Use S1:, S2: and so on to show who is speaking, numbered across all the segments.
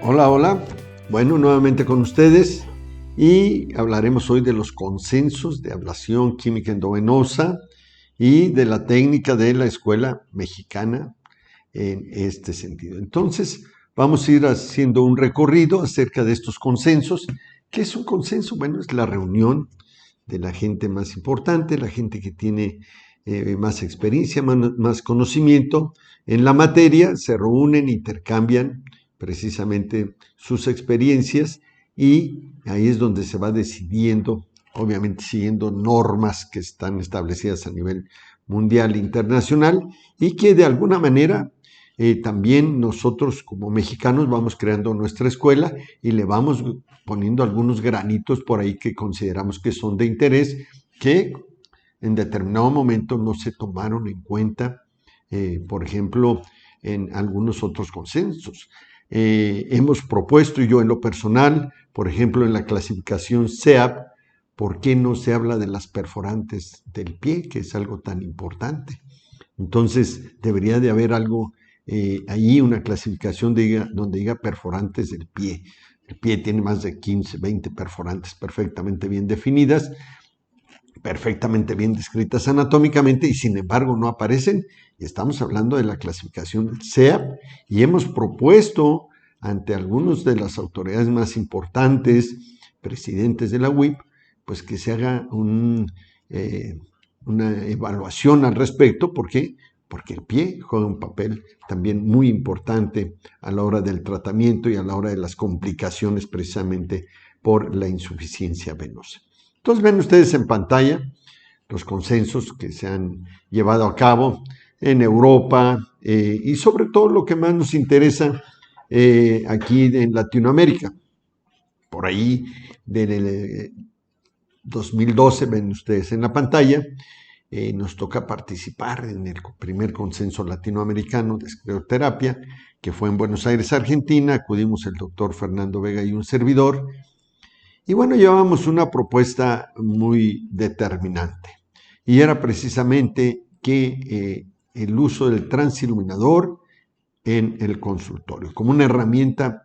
S1: Hola, hola. Bueno, nuevamente con ustedes y hablaremos hoy de los consensos de ablación química endovenosa y de la técnica de la escuela mexicana en este sentido. Entonces, vamos a ir haciendo un recorrido acerca de estos consensos. ¿Qué es un consenso? Bueno, es la reunión de la gente más importante, la gente que tiene más experiencia, más conocimiento en la materia, se reúnen, intercambian precisamente sus experiencias y ahí es donde se va decidiendo, obviamente siguiendo normas que están establecidas a nivel mundial e internacional y que de alguna manera también nosotros como mexicanos vamos creando nuestra escuela y le vamos poniendo algunos granitos por ahí que consideramos que son de interés, que en determinado momento no se tomaron en cuenta, por ejemplo, en algunos otros consensos. Hemos propuesto, y yo en lo personal, por ejemplo, en la clasificación SEAP, ¿por qué no se habla de las perforantes del pie, que es algo tan importante? Entonces, debería de haber algo ahí, una clasificación donde diga perforantes del pie. El pie tiene más de 15, 20 perforantes perfectamente bien definidas, perfectamente bien descritas anatómicamente y sin embargo no aparecen. Y estamos hablando de la clasificación SEAP y hemos propuesto ante algunas de las autoridades más importantes, presidentes de la UIP, pues que se haga una evaluación al respecto. ¿Por qué? Porque el pie juega un papel también muy importante a la hora del tratamiento y a la hora de las complicaciones precisamente por la insuficiencia venosa. Entonces ven ustedes en pantalla los consensos que se han llevado a cabo en Europa y sobre todo lo que más nos interesa aquí en Latinoamérica. Por ahí del 2012, ven ustedes en la pantalla, nos toca participar en el primer consenso latinoamericano de escleroterapia, que fue en Buenos Aires, Argentina. Acudimos el doctor Fernando Vega y un servidor. Y bueno, llevábamos una propuesta muy determinante y era precisamente que el uso del transiluminador en el consultorio como una herramienta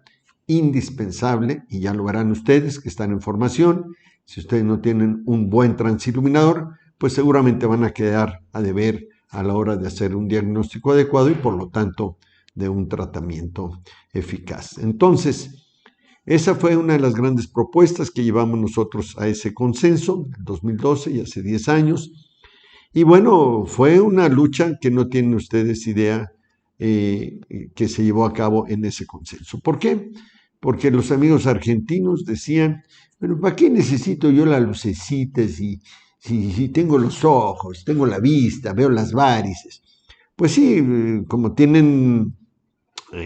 S1: indispensable, y ya lo verán ustedes que están en formación. Si ustedes no tienen un buen transiluminador, pues seguramente van a quedar a deber a la hora de hacer un diagnóstico adecuado y por lo tanto de un tratamiento eficaz. Entonces, esa fue una de las grandes propuestas que llevamos nosotros a ese consenso en 2012 y hace 10 años. Y bueno, fue una lucha que no tienen ustedes idea que se llevó a cabo en ese consenso. ¿Por qué? Porque los amigos argentinos decían, bueno, ¿para qué necesito yo la lucecita si tengo los ojos, tengo la vista, veo las varices? Pues sí, como tienen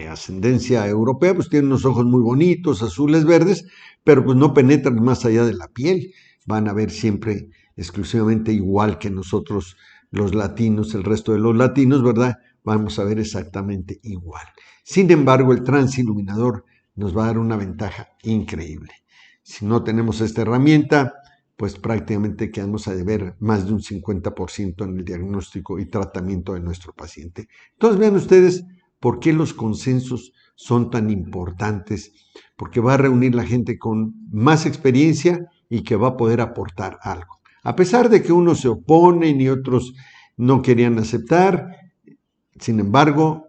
S1: ascendencia europea, pues tienen unos ojos muy bonitos, azules, verdes, pero pues no penetran más allá de la piel. Van a ver siempre exclusivamente igual que nosotros los latinos, el resto de los latinos, ¿verdad? Vamos a ver exactamente igual. Sin embargo, el transiluminador nos va a dar una ventaja increíble. Si no tenemos esta herramienta, pues prácticamente quedamos a deber más de un 50% en el diagnóstico y tratamiento de nuestro paciente. Entonces, vean ustedes por qué los consensos son tan importantes, porque va a reunir la gente con más experiencia y que va a poder aportar algo. A pesar de que unos se oponen y otros no querían aceptar, sin embargo,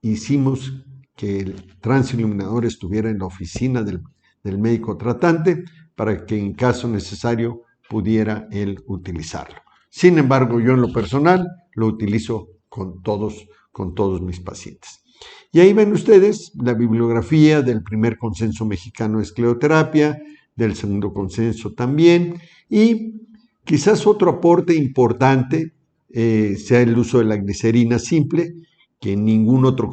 S1: hicimos que el transiluminador estuviera en la oficina del médico tratante para que en caso necesario pudiera él utilizarlo. Sin embargo, yo en lo personal lo utilizo con todos mis pacientes. Y ahí ven ustedes la bibliografía del primer consenso mexicano de escleroterapia, del segundo consenso también, y quizás otro aporte importante sea el uso de la glicerina simple, que ningún otro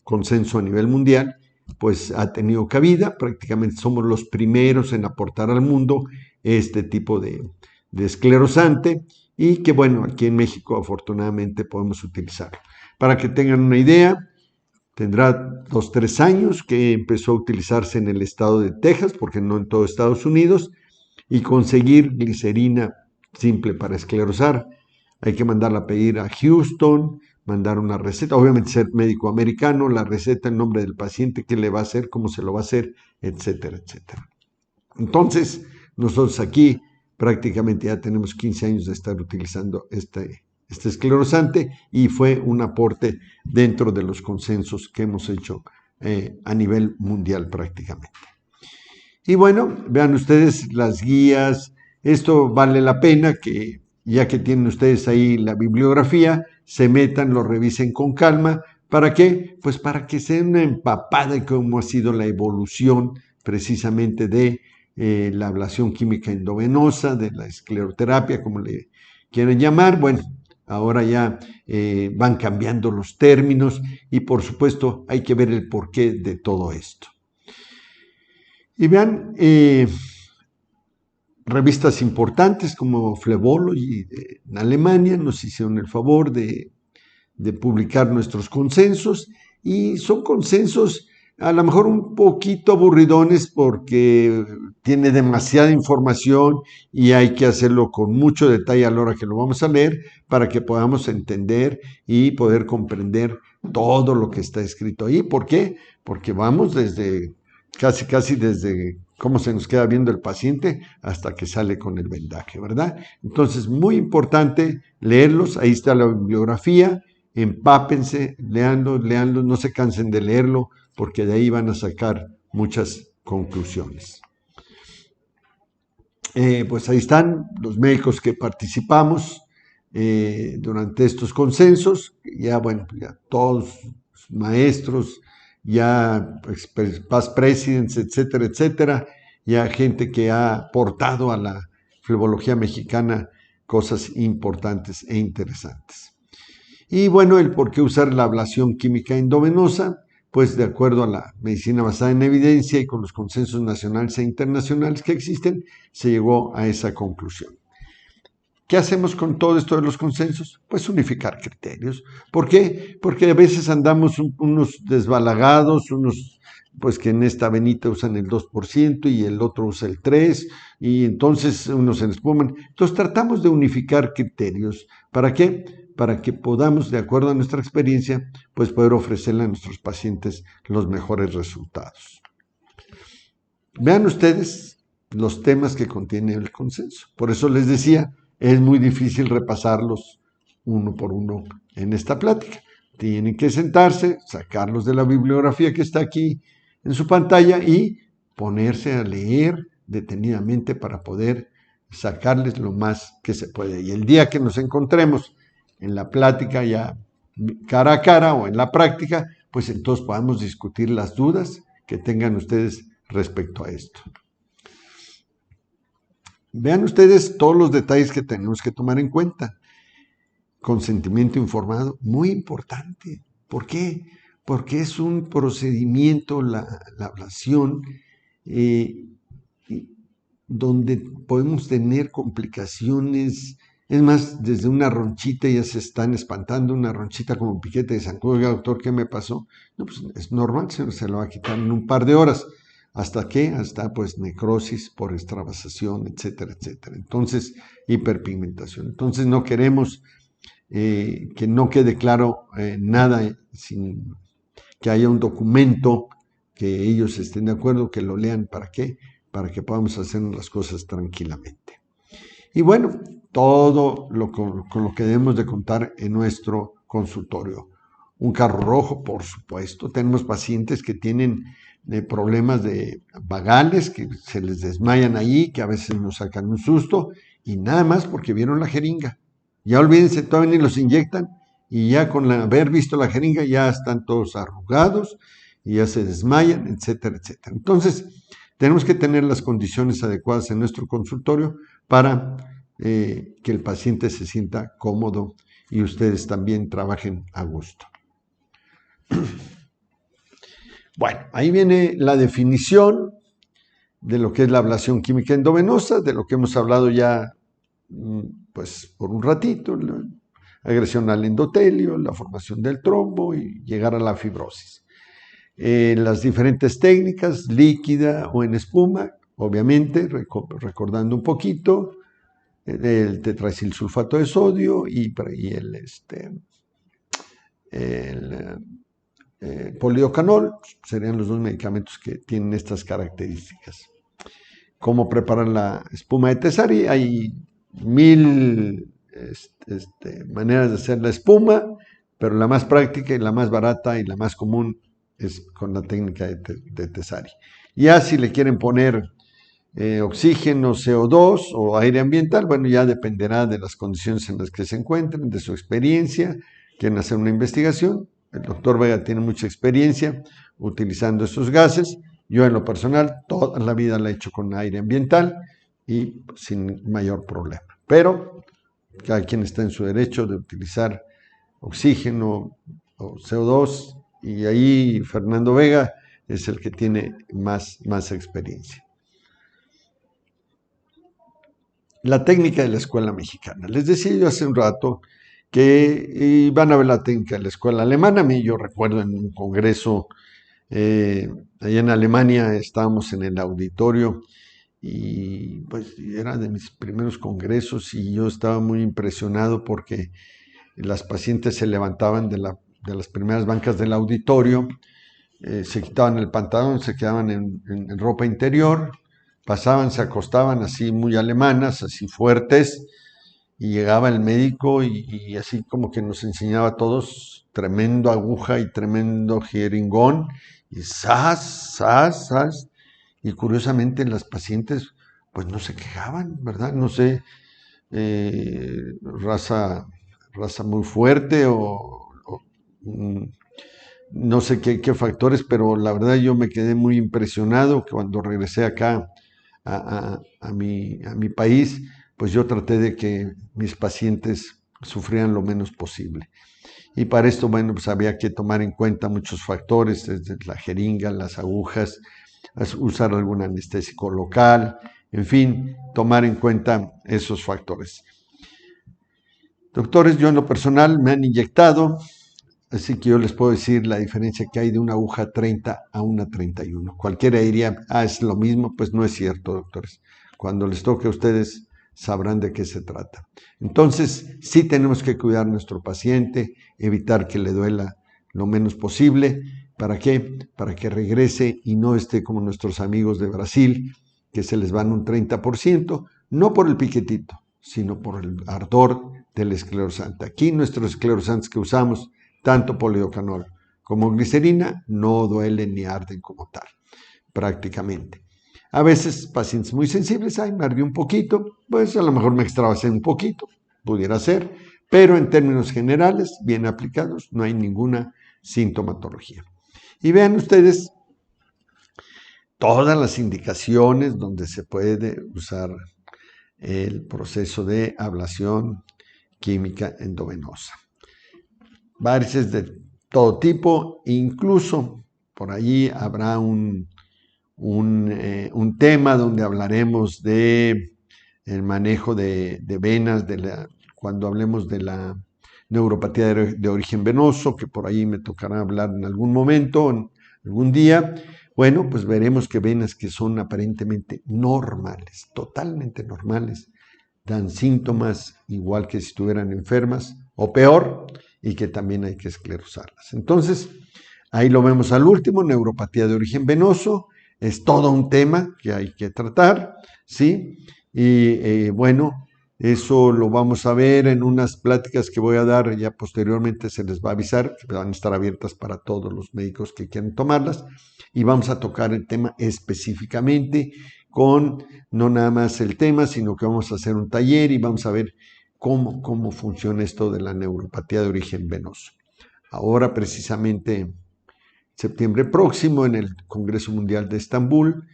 S1: consenso a nivel mundial pues ha tenido cabida. Prácticamente somos los primeros en aportar al mundo este tipo de esclerosante y que bueno, aquí en México afortunadamente podemos utilizarlo. Para que tengan una idea, tendrá 2-3 años que empezó a utilizarse en el estado de Texas, porque no en todo Estados Unidos, y conseguir glicerina simple para esclerosar hay que mandarla a pedir a Houston, mandar una receta, obviamente ser médico americano, la receta, el nombre del paciente, qué le va a hacer, cómo se lo va a hacer, etcétera, etcétera. Entonces, nosotros aquí prácticamente ya tenemos 15 años de estar utilizando este esclerosante y fue un aporte dentro de los consensos que hemos hecho a nivel mundial prácticamente. Y bueno, vean ustedes las guías, esto vale la pena que ya que tienen ustedes ahí la bibliografía, se metan, lo revisen con calma. ¿Para qué? Pues para que se den una empapada de cómo ha sido la evolución precisamente de la ablación química endovenosa, de la escleroterapia, como le quieren llamar. Bueno, ahora ya van cambiando los términos y por supuesto hay que ver el porqué de todo esto. Y vean, revistas importantes como Phlebology en Alemania nos hicieron el favor de publicar nuestros consensos y son consensos a lo mejor un poquito aburridones porque tiene demasiada información y hay que hacerlo con mucho detalle a la hora que lo vamos a leer para que podamos entender y poder comprender todo lo que está escrito ahí. ¿Por qué? Porque vamos desde casi desde cómo se nos queda viendo el paciente hasta que sale con el vendaje, ¿verdad? Entonces, muy importante leerlos, ahí está la bibliografía, empápense, leanlo, no se cansen de leerlo, porque de ahí van a sacar muchas conclusiones. Pues ahí están los médicos que participamos durante estos consensos, ya bueno, ya todos maestros, ya past presidents, etcétera, etcétera, ya gente que ha aportado a la flebología mexicana cosas importantes e interesantes. Y bueno, el por qué usar la ablación química endovenosa, pues de acuerdo a la medicina basada en evidencia y con los consensos nacionales e internacionales que existen, se llegó a esa conclusión. ¿Qué hacemos con todo esto de los consensos? Pues unificar criterios. ¿Por qué? Porque a veces andamos unos desbalagados, unos pues que en esta venita usan el 2% y el otro usa el 3%, y entonces unos se espuman. Entonces tratamos de unificar criterios. ¿Para qué? Para que podamos, de acuerdo a nuestra experiencia, pues poder ofrecerle a nuestros pacientes los mejores resultados. Vean ustedes los temas que contiene el consenso. Por eso les decía, es muy difícil repasarlos uno por uno en esta plática. Tienen que sentarse, sacarlos de la bibliografía que está aquí en su pantalla y ponerse a leer detenidamente para poder sacarles lo más que se puede. Y el día que nos encontremos en la plática ya cara a cara o en la práctica, pues entonces podamos discutir las dudas que tengan ustedes respecto a esto. Vean ustedes todos los detalles que tenemos que tomar en cuenta. Consentimiento informado, muy importante. ¿Por qué? Porque es un procedimiento, la ablación, donde podemos tener complicaciones. Es más, desde una ronchita ya se están espantando, una ronchita como piquete de zancudo. Oiga, doctor, ¿qué me pasó? No, pues es normal, se lo va a quitar en un par de horas. ¿Hasta qué? Hasta pues necrosis por extravasación, etcétera, etcétera. Entonces, hiperpigmentación. Entonces no queremos que no quede claro nada sin que haya un documento, que ellos estén de acuerdo, que lo lean. ¿Para qué? Para que podamos hacer las cosas tranquilamente. Y bueno, todo con lo que debemos de contar en nuestro consultorio. Un carro rojo, por supuesto. Tenemos pacientes que tienen problemas de vagales, que se les desmayan ahí, que a veces nos sacan un susto, y nada más porque vieron la jeringa. Ya olvídense, todavía ni los inyectan, y ya con haber visto la jeringa ya están todos arrugados, y ya se desmayan, etcétera, etcétera. Entonces, tenemos que tener las condiciones adecuadas en nuestro consultorio para que el paciente se sienta cómodo y ustedes también trabajen a gusto. Bueno, ahí viene la definición de lo que es la ablación química endovenosa, de lo que hemos hablado ya pues por un ratito, la agresión al endotelio, la formación del trombo y llegar a la fibrosis. Las diferentes técnicas, líquida o en espuma, obviamente, recordando un poquito, el tetracilsulfato de sodio y el el polidocanol, serían los dos medicamentos que tienen estas características. ¿Cómo preparar la espuma de Tessari? Hay 1000 maneras de hacer la espuma, pero la más práctica y la más barata y la más común es con la técnica de Tessari. Ya si le quieren poner oxígeno, CO2 o aire ambiental, bueno, ya dependerá de las condiciones en las que se encuentren, de su experiencia, quieren hacer una investigación. El doctor Vega tiene mucha experiencia utilizando estos gases. Yo en lo personal toda la vida la he hecho con aire ambiental y sin mayor problema. Pero cada quien está en su derecho de utilizar oxígeno o CO2 y ahí Fernando Vega es el que tiene más experiencia. La técnica de la escuela mexicana. Les decía yo hace un rato que van a ver la técnica de la escuela alemana. Yo recuerdo en un congreso allá en Alemania, estábamos en el auditorio y pues era de mis primeros congresos y yo estaba muy impresionado porque las pacientes se levantaban de las primeras bancas del auditorio, se quitaban el pantalón, se quedaban en ropa interior, pasaban, se acostaban así muy alemanas, así fuertes, y llegaba el médico y así como que nos enseñaba a todos tremendo aguja y tremendo jeringón, y ¡zas! Y curiosamente las pacientes pues no se quejaban, ¿verdad? No sé, raza muy fuerte o no sé qué factores, pero la verdad yo me quedé muy impresionado cuando regresé acá a mi país, pues yo traté de que mis pacientes sufrieran lo menos posible. Y para esto, bueno, pues había que tomar en cuenta muchos factores, desde la jeringa, las agujas, usar algún anestésico local, en fin, tomar en cuenta esos factores. Doctores, yo en lo personal me han inyectado, así que yo les puedo decir la diferencia que hay de una aguja 30 a una 31. Cualquiera diría, es lo mismo, pues no es cierto, doctores. Cuando les toque a ustedes, sabrán de qué se trata. Entonces, sí tenemos que cuidar a nuestro paciente, evitar que le duela lo menos posible. ¿Para qué? Para que regrese y no esté como nuestros amigos de Brasil, que se les van un 30%, no por el piquetito, sino por el ardor del esclerosante. Aquí nuestros esclerosantes que usamos, tanto polidocanol como glicerina, no duelen ni arden como tal, prácticamente. A veces pacientes muy sensibles, me ardió un poquito, pues a lo mejor me extravasé un poquito, pudiera ser, pero en términos generales, bien aplicados, no hay ninguna sintomatología. Y vean ustedes todas las indicaciones donde se puede usar el proceso de ablación química endovenosa. Varices de todo tipo, incluso por allí habrá un tema donde hablaremos de el manejo de venas, cuando hablemos de la neuropatía de origen venoso, que por ahí me tocará hablar en algún momento, en algún día. Bueno, pues veremos que venas que son aparentemente normales, totalmente normales, dan síntomas igual que si estuvieran enfermas o peor, y que también hay que esclerosarlas. Entonces, ahí lo vemos al último, neuropatía de origen venoso, es todo un tema que hay que tratar, ¿sí? Y bueno, eso lo vamos a ver en unas pláticas que voy a dar, ya posteriormente se les va a avisar, que van a estar abiertas para todos los médicos que quieran tomarlas, y vamos a tocar el tema específicamente con no nada más el tema, sino que vamos a hacer un taller y vamos a ver cómo funciona esto de la neuropatía de origen venoso. Ahora precisamente septiembre próximo en el Congreso Mundial de Estambul,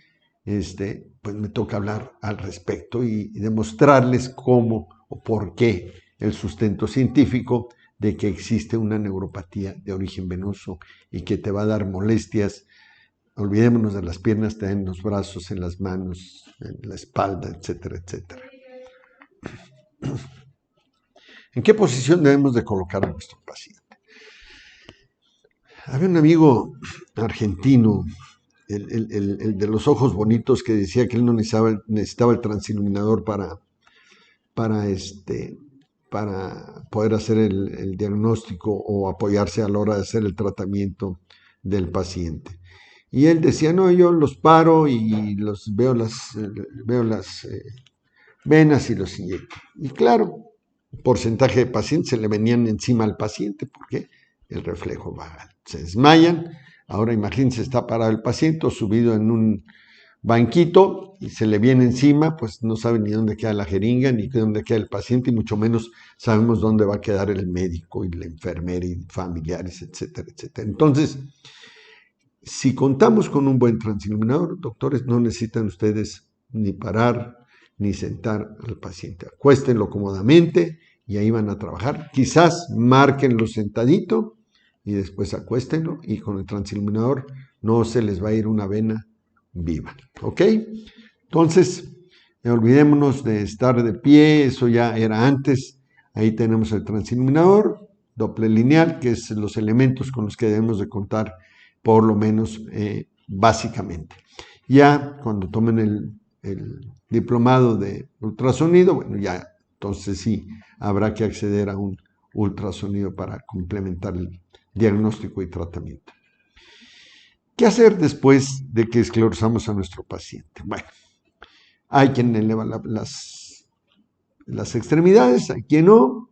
S1: pues me toca hablar al respecto y demostrarles cómo o por qué el sustento científico de que existe una neuropatía de origen venoso y que te va a dar molestias. Olvidémonos de las piernas, te dan en los brazos, en las manos, en la espalda, etcétera, etcétera. ¿En qué posición debemos de colocar a nuestro paciente? Había un amigo argentino, el de los ojos bonitos, que decía que él no necesitaba el transiluminador para para poder hacer el diagnóstico o apoyarse a la hora de hacer el tratamiento del paciente. Y él decía, no, yo los paro y veo las venas y los inyecto. Y claro, porcentaje de pacientes se le venían encima al paciente porque el reflejo baja. Se desmayan. Ahora imagínense, está parado el paciente o subido en un banquito y se le viene encima, pues no sabe ni dónde queda la jeringa, ni dónde queda el paciente, y mucho menos sabemos dónde va a quedar el médico y la enfermera y familiares, etcétera, etcétera. Entonces, si contamos con un buen transiluminador, doctores, no necesitan ustedes ni parar ni sentar al paciente. Acuéstenlo cómodamente y ahí van a trabajar. Quizás márquenlo sentadito y después acuéstenlo, y con el transiluminador no se les va a ir una vena viva. ¿Ok? Entonces, olvidémonos de estar de pie, eso ya era antes. Ahí tenemos el transiluminador, doble lineal, que es los elementos con los que debemos de contar, por lo menos básicamente. Ya cuando tomen el diplomado de ultrasonido, bueno, ya entonces sí habrá que acceder a un ultrasonido para complementar el diagnóstico y tratamiento. ¿Qué hacer después de que esclerosamos a nuestro paciente? Bueno, hay quien eleva las extremidades, hay quien no.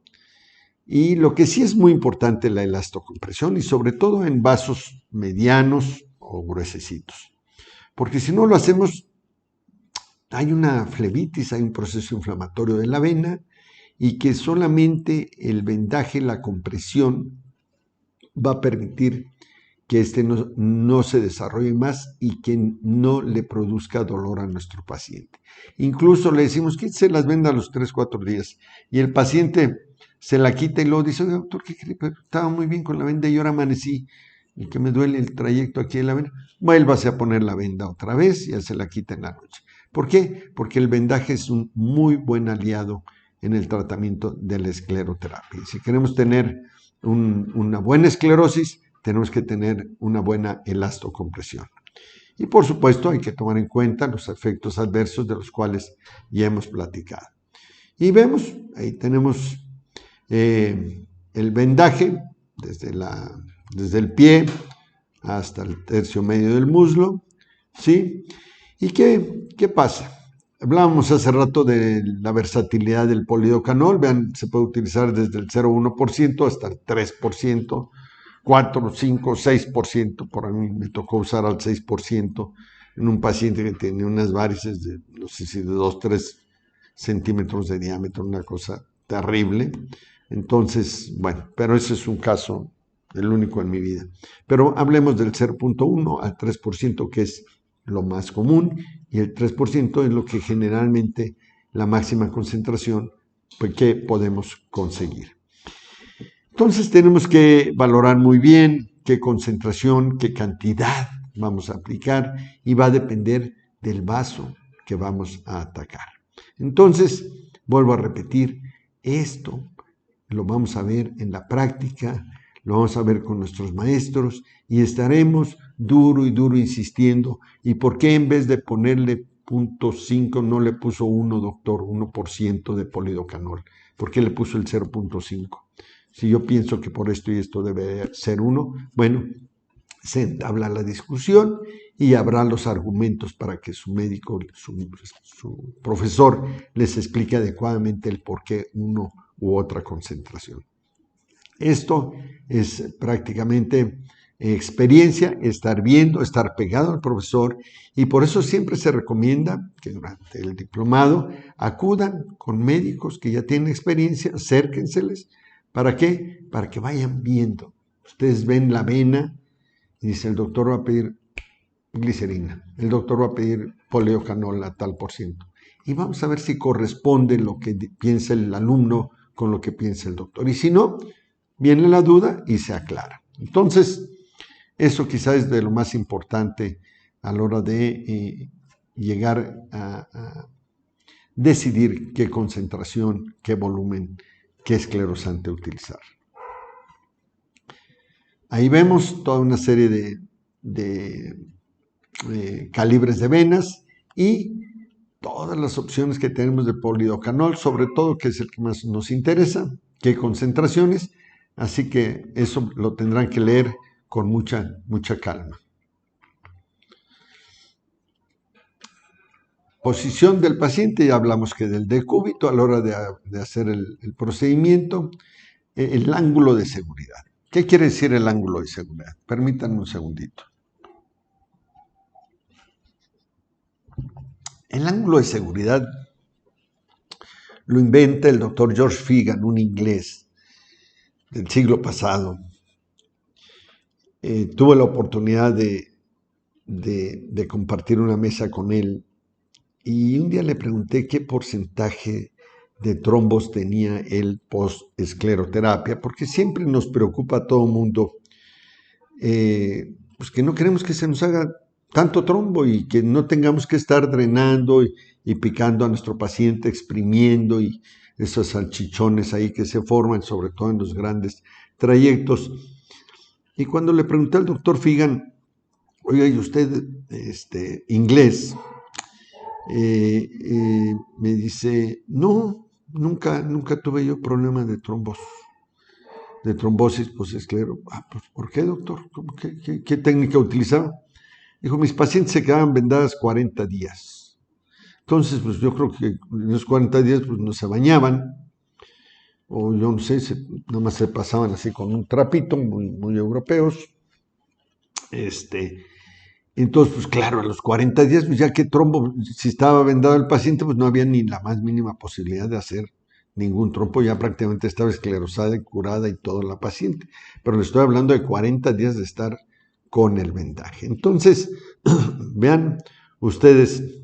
S1: Y lo que sí es muy importante, la elastocompresión, y sobre todo en vasos medianos o gruesecitos. Porque si no lo hacemos, hay una flebitis, hay un proceso inflamatorio de la vena, y que solamente el vendaje, la compresión, va a permitir que este no se desarrolle más y que no le produzca dolor a nuestro paciente. Incluso le decimos, quítese las vendas a los 3-4 días, y el paciente se la quita y luego dice, doctor, ¿qué cree? Estaba muy bien con la venda y ahora amanecí y que me duele el trayecto aquí de la venda. Vuélvase a poner la venda otra vez y ya se la quita en la noche. ¿Por qué? Porque el vendaje es un muy buen aliado en el tratamiento de la escleroterapia. Y si queremos tener una buena esclerosis, tenemos que tener una buena elastocompresión. Y por supuesto hay que tomar en cuenta los efectos adversos de los cuales ya hemos platicado. Y vemos, ahí tenemos el vendaje desde el pie hasta el tercio medio del muslo, ¿sí? ¿Y qué pasa? Hablábamos hace rato de la versatilidad del polidocanol. Vean, se puede utilizar desde el 0,1% hasta el 3%, 4, 5, 6%. Por a mí me tocó usar al 6% en un paciente que tenía unas varices de, no sé si de 2, 3 centímetros de diámetro, una cosa terrible. Entonces, bueno, pero ese es un caso, el único en mi vida. Pero hablemos del 0,1 al 3%, que es lo más común, y el 3% es lo que generalmente la máxima concentración que podemos conseguir. Entonces tenemos que valorar muy bien qué concentración, qué cantidad vamos a aplicar, y va a depender del vaso que vamos a atacar. Entonces, vuelvo a repetir, esto lo vamos a ver en la práctica, lo vamos a ver con nuestros maestros, y estaremos duro y duro insistiendo. ¿Y por qué en vez de ponerle 0,5 no le puso 1, doctor, 1% de polidocanol? ¿Por qué le puso el 0,5? Si yo pienso que por esto y esto debe ser 1, bueno, se entabla la discusión y habrá los argumentos para que su médico, su profesor, les explique adecuadamente el por qué uno u otra concentración. Esto es prácticamente experiencia, estar viendo, estar pegado al profesor, y por eso siempre se recomienda que durante el diplomado acudan con médicos que ya tienen experiencia, acérquenseles. ¿Para qué? Para que vayan viendo. Ustedes ven la vena y dice, el doctor va a pedir glicerina, el doctor va a pedir polidocanol a tal por ciento. Y vamos a ver si corresponde lo que piensa el alumno con lo que piensa el doctor. Y si no, viene la duda y se aclara. Entonces, eso quizás es de lo más importante a la hora de llegar a decidir qué concentración, qué volumen, qué esclerosante utilizar. Ahí vemos toda una serie de calibres de venas, y todas las opciones que tenemos de polidocanol, sobre todo que es el que más nos interesa, qué concentraciones, así que eso lo tendrán que leer con mucha calma. Posición del paciente, ya hablamos que del decúbito a la hora de hacer el procedimiento, el ángulo de seguridad. ¿Qué quiere decir el ángulo de seguridad? Permítanme un segundito. El ángulo de seguridad lo inventa el doctor George Fegan, un inglés del siglo pasado. Tuve la oportunidad de compartir una mesa con él y un día le pregunté qué porcentaje de trombos tenía él post-escleroterapia, porque siempre nos preocupa a todo mundo, pues que no queremos que se nos haga tanto trombo y que no tengamos que estar drenando y picando a nuestro paciente, exprimiendo y esos salchichones ahí que se forman, sobre todo en los grandes trayectos. Y cuando le pregunté al doctor Fegan, oiga, ¿y usted inglés? Me dice, no, nunca tuve yo problemas de trombosis posesclero. Pues, ¿por qué, doctor? ¿Qué técnica utilizaba? Dijo, mis pacientes se quedaban vendadas 40 días. Entonces, pues yo creo que en esos 40 días pues no se bañaban, o yo no sé, nada más se pasaban así con un trapito, muy europeos. Entonces, pues claro, a los 40 días, pues ya que trombo, si estaba vendado el paciente, pues no había ni la más mínima posibilidad de hacer ningún trombo, ya prácticamente estaba esclerosada y curada y toda la paciente. Pero le estoy hablando de 40 días de estar con el vendaje. Entonces, vean ustedes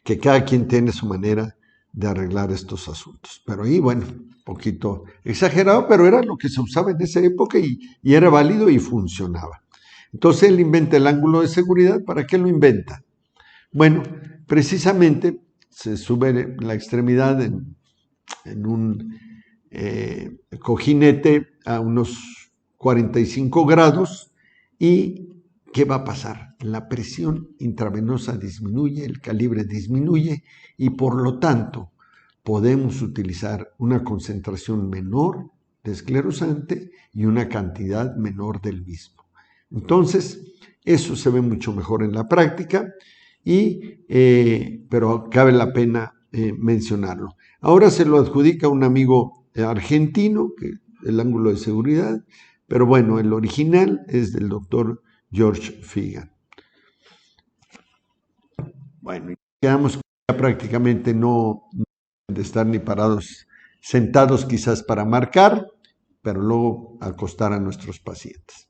S1: que cada quien tiene su manera de arreglar estos asuntos. Pero ahí, bueno, un poquito exagerado, pero era lo que se usaba en esa época y era válido y funcionaba. Entonces él inventa el ángulo de seguridad. ¿Para qué lo inventa? Bueno, precisamente se sube la extremidad en un cojinete a unos 45 grados y ¿qué va a pasar? La presión intravenosa disminuye, el calibre disminuye y por lo tanto podemos utilizar una concentración menor de esclerosante y una cantidad menor del mismo. Entonces, eso se ve mucho mejor en la práctica, pero cabe la pena mencionarlo. Ahora se lo adjudica un amigo argentino, que el ángulo de seguridad, pero bueno, el original es del doctor George Fegan. Bueno, quedamos ya prácticamente no de estar ni parados, sentados quizás para marcar, pero luego acostar a nuestros pacientes.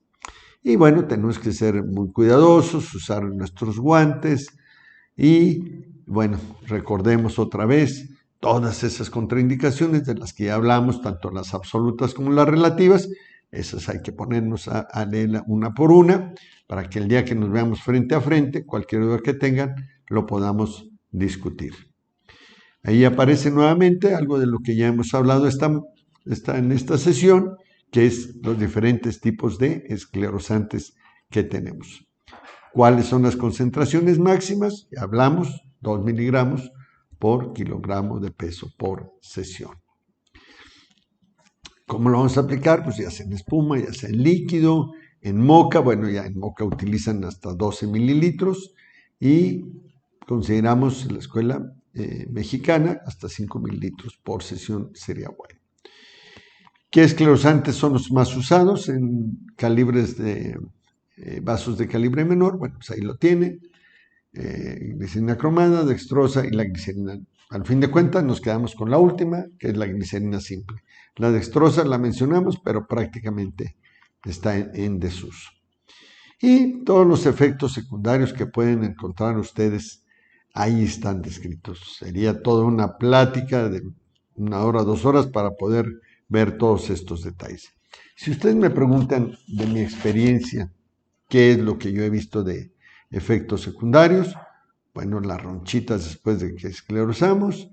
S1: Y bueno, tenemos que ser muy cuidadosos, usar nuestros guantes y bueno, recordemos otra vez todas esas contraindicaciones de las que ya hablamos, tanto las absolutas como las relativas. Esas hay que ponernos a leer una por una para que el día que nos veamos frente a frente, cualquier duda que tengan, lo podamos discutir. Ahí aparece nuevamente algo de lo que ya hemos hablado está en esta sesión, que es los diferentes tipos de esclerosantes que tenemos. ¿Cuáles son las concentraciones máximas? Ya hablamos, 2 miligramos por kilogramo de peso por sesión. ¿Cómo lo vamos a aplicar? Pues ya sea en espuma, ya sea en líquido, en moca. Bueno, ya en moca utilizan hasta 12 mililitros y consideramos en la escuela mexicana hasta 5 mililitros por sesión sería bueno. ¿Qué esclerosantes son los más usados en calibres de vasos de calibre menor? Bueno, pues ahí lo tienen. Glicerina cromada, dextrosa y la glicerina. Al fin de cuentas nos quedamos con la última, que es la glicerina simple. La dextrosa la mencionamos, pero prácticamente está en desuso. Y todos los efectos secundarios que pueden encontrar ustedes, ahí están descritos. Sería toda una plática de 1 hora, 2 horas para poder ver todos estos detalles. Si ustedes me preguntan de mi experiencia, ¿qué es lo que yo he visto de efectos secundarios? Bueno, las ronchitas después de que esclerosamos,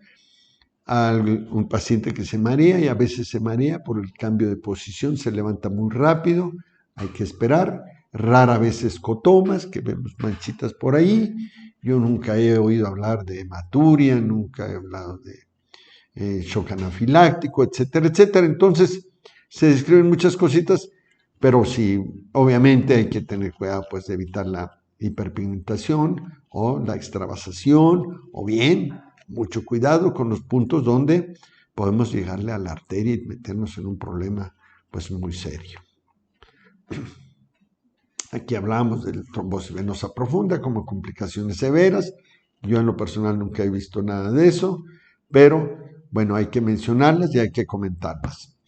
S1: un paciente que se marea y a veces se marea por el cambio de posición, se levanta muy rápido, hay que esperar, rara vez escotomas, que vemos manchitas por ahí. Yo nunca he oído hablar de hematuria, nunca he hablado de shock anafiláctico, etcétera, etcétera. Entonces, se describen muchas cositas, pero sí, obviamente hay que tener cuidado pues, de evitar la hiperpigmentación o la extravasación, o bien, mucho cuidado con los puntos donde podemos llegarle a la arteria y meternos en un problema pues muy serio. Aquí hablamos de trombosis venosa profunda como complicaciones severas. Yo en lo personal nunca he visto nada de eso, pero bueno, hay que mencionarlas y hay que comentarlas.